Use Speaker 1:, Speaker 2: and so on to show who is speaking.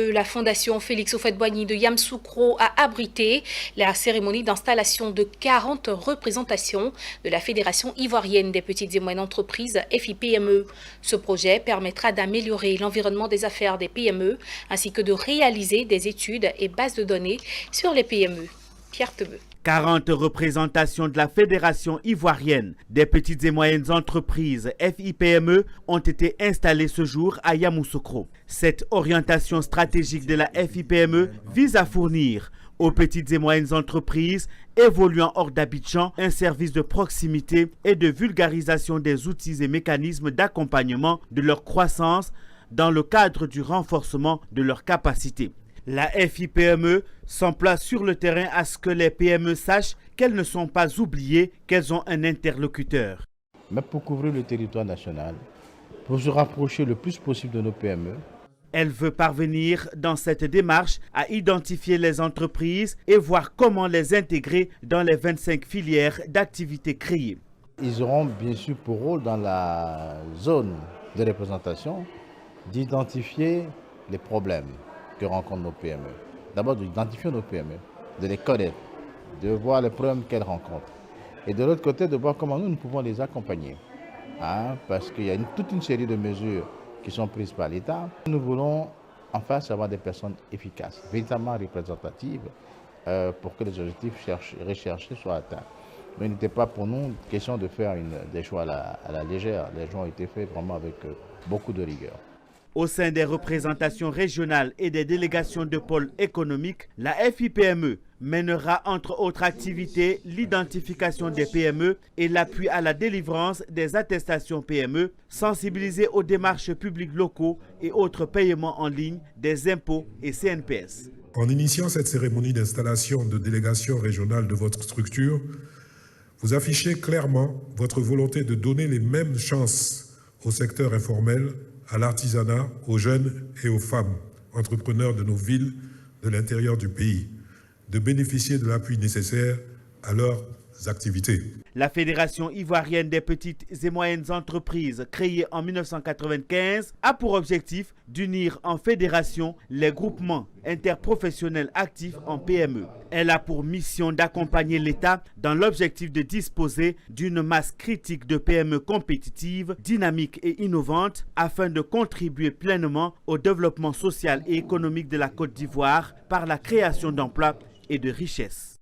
Speaker 1: La Fondation Félix Houphouët-Boigny de Yamoussoukro a abrité la cérémonie d'installation de 40 représentations de la Fédération ivoirienne des petites et moyennes entreprises FIPME. Ce projet permettra d'améliorer l'environnement des affaires des PME ainsi que de réaliser des études et bases de données sur les PME. Pierre Tebeu.
Speaker 2: 40 représentations de la Fédération ivoirienne des petites et moyennes entreprises FIPME ont été installées ce jour à Yamoussoukro. Cette orientation stratégique de la FIPME vise à fournir aux petites et moyennes entreprises évoluant hors d'Abidjan un service de proximité et de vulgarisation des outils et mécanismes d'accompagnement de leur croissance dans le cadre du renforcement de leurs capacités. La FIPME s'emploie sur le terrain à ce que les PME sachent qu'elles ne sont pas oubliées, qu'elles ont un interlocuteur.
Speaker 3: Mais pour couvrir le territoire national, pour se rapprocher le plus possible de nos PME.
Speaker 2: Elle veut parvenir dans cette démarche à identifier les entreprises et voir comment les intégrer dans les 25 filières d'activités créées.
Speaker 3: Ils auront bien sûr pour rôle dans la zone de représentation d'identifier les problèmes que rencontrent nos PME. D'abord d'identifier nos PME, de les connaître, de voir les problèmes qu'elles rencontrent. Et de l'autre côté, de voir comment nous pouvons les accompagner. Parce qu'il y a toute une série de mesures qui sont prises par l'État. Nous voulons en face avoir des personnes efficaces, véritablement représentatives, pour que les objectifs recherchés soient atteints. Mais il n'était pas pour nous question de faire des choix à la légère. Les choix ont été faits vraiment avec beaucoup de rigueur.
Speaker 2: Au sein des représentations régionales et des délégations de pôles économiques, la FIPME mènera entre autres activités l'identification des PME et l'appui à la délivrance des attestations PME, sensibiliser aux démarches publiques locaux et autres paiements en ligne des impôts et CNPS.
Speaker 4: En initiant cette cérémonie d'installation de délégation régionale de votre structure, vous affichez clairement votre volonté de donner les mêmes chances au secteur informel, à l'artisanat, aux jeunes et aux femmes, entrepreneurs de nos villes, de l'intérieur du pays, de bénéficier de l'appui nécessaire à leurs activités.
Speaker 2: La Fédération ivoirienne des petites et moyennes entreprises, créée en 1995, a pour objectif d'unir en fédération les groupements interprofessionnels actifs en PME. Elle a pour mission d'accompagner l'État dans l'objectif de disposer d'une masse critique de PME compétitives, dynamiques et innovantes afin de contribuer pleinement au développement social et économique de la Côte d'Ivoire par la création d'emplois et de richesses.